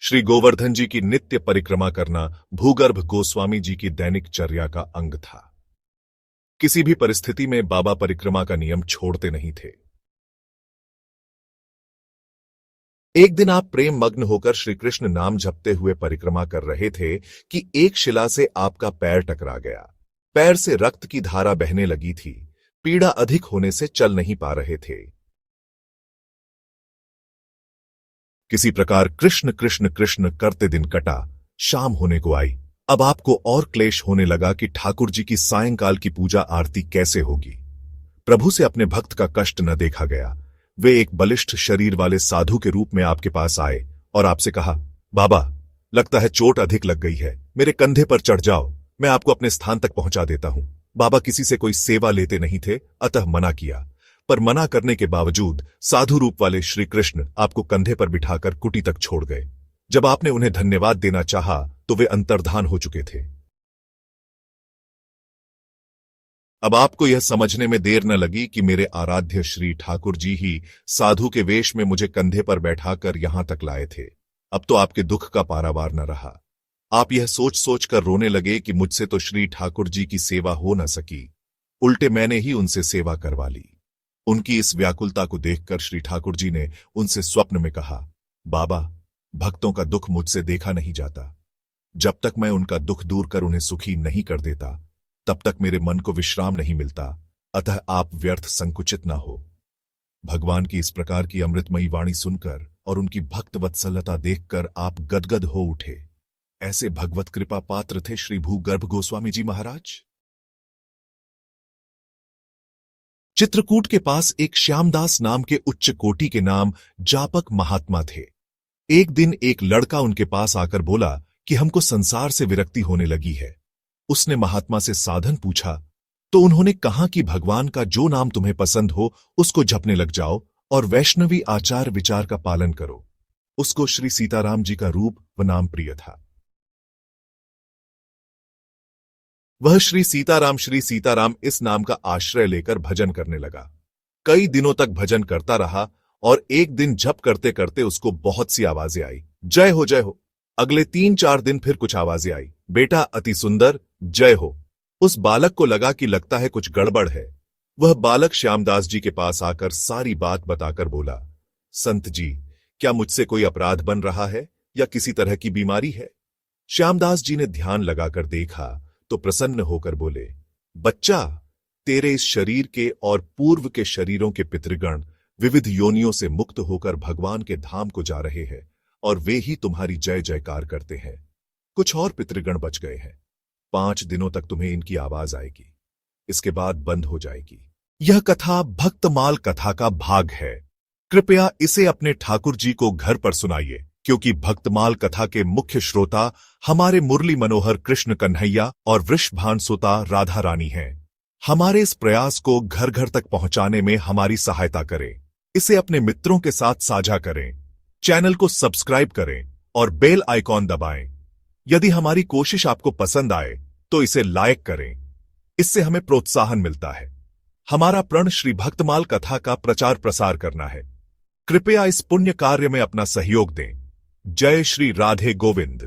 श्री गोवर्धन जी की नित्य परिक्रमा करना भूगर्भ गोस्वामी जी की दैनिक चर्या का अंग था। किसी भी परिस्थिति में बाबा परिक्रमा का नियम छोड़ते नहीं थे। एक दिन आप प्रेम मग्न होकर श्री कृष्ण नाम जपते हुए परिक्रमा कर रहे थे कि एक शिला से आपका पैर टकरा गया। पैर से रक्त की धारा बहने लगी थी। पीड़ा अधिक होने से चल नहीं पा रहे थे। किसी प्रकार कृष्ण कृष्ण कृष्ण करते दिन कटा। शाम होने को आई। अब आपको और क्लेश होने लगा कि ठाकुर जी की सायंकाल की पूजा आरती कैसे होगी। प्रभु से अपने भक्त का कष्ट न देखा गया। वे एक बलिष्ठ शरीर वाले साधु के रूप में आपके पास आए और आपसे कहा, बाबा, लगता है चोट अधिक लग गई है, मेरे कंधे पर चढ़ जाओ, मैं आपको अपने स्थान तक पहुंचा देता हूं। बाबा किसी से कोई सेवा लेते नहीं थे, अतः मना किया। पर मना करने के बावजूद साधु रूप वाले श्री कृष्ण आपको कंधे पर बिठाकर कुटी तक छोड़ गए। जब आपने उन्हें धन्यवाद देना चाहा तो वे अंतर्धान हो चुके थे। अब आपको यह समझने में देर न लगी कि मेरे आराध्य श्री ठाकुर जी ही साधु के वेश में मुझे कंधे पर बैठाकर यहां तक लाए थे। अब तो आपके दुख का पारावार न रहा। आप यह सोच सोच कर रोने लगे कि मुझसे तो श्री ठाकुर जी की सेवा हो न सकी, उल्टे मैंने ही उनसे सेवा करवा ली। उनकी इस व्याकुलता को देखकर श्री ठाकुर जी ने उनसे स्वप्न में कहा, बाबा, भक्तों का दुख मुझसे देखा नहीं जाता। जब तक मैं उनका दुख दूर कर उन्हें सुखी नहीं कर देता, तब तक मेरे मन को विश्राम नहीं मिलता। अतः आप व्यर्थ संकुचित न हो। भगवान की इस प्रकार की अमृतमयी वाणी सुनकर और उनकी भक्त वत्सलता देखकर आप गदगद हो उठे। ऐसे भगवत कृपा पात्र थे श्री भूगर्भ गोस्वामी जी महाराज। चित्रकूट के पास एक श्यामदास नाम के उच्च कोटि के नाम जापक महात्मा थे। एक दिन एक लड़का उनके पास आकर बोला कि हमको संसार से विरक्ति होने लगी है। उसने महात्मा से साधन पूछा तो उन्होंने कहा कि भगवान का जो नाम तुम्हें पसंद हो उसको जपने लग जाओ और वैष्णवी आचार विचार का पालन करो। उसको श्री सीताराम जी का रूप व नाम प्रिय था। वह श्री सीताराम इस नाम का आश्रय लेकर भजन करने लगा। कई दिनों तक भजन करता रहा और एक दिन जप करते करते उसको बहुत सी आवाजें आई, जय हो जय हो। अगले 3-4 दिन फिर कुछ आवाजें आई, बेटा अति सुंदर, जय हो। उस बालक को लगा कि लगता है कुछ गड़बड़ है। वह बालक श्यामदास जी के पास आकर सारी बात बताकर बोला, संत जी, क्या मुझसे कोई अपराध बन रहा है या किसी तरह की बीमारी है? श्यामदास जी ने ध्यान लगाकर देखा तो प्रसन्न होकर बोले, बच्चा, तेरे इस शरीर के और पूर्व के शरीरों के पितृगण विविध योनियों से मुक्त होकर भगवान के धाम को जा रहे हैं और वे ही तुम्हारी जय जयकार करते हैं। कुछ और पितृगण बच गए हैं। 5 दिनों तक तुम्हें इनकी आवाज आएगी, इसके बाद बंद हो जाएगी। यह कथा भक्तमाल कथा का भाग है। कृपया इसे अपने ठाकुर जी को घर पर सुनाइए, क्योंकि भक्तमाल कथा के मुख्य श्रोता हमारे मुरली मनोहर कृष्ण कन्हैया और वृषभानुसुता राधा रानी हैं। हमारे इस प्रयास को घर घर तक पहुंचाने में हमारी सहायता करें। इसे अपने मित्रों के साथ साझा करें। चैनल को सब्सक्राइब करें और बेल आइकॉन दबाएं। यदि हमारी कोशिश आपको पसंद आए तो इसे लाइक करें। इससे हमें प्रोत्साहन मिलता है। हमारा प्रण श्री भक्तमाल कथा का प्रचार प्रसार करना है। कृपया इस पुण्य कार्य में अपना सहयोग दें। जय श्री राधे गोविंद।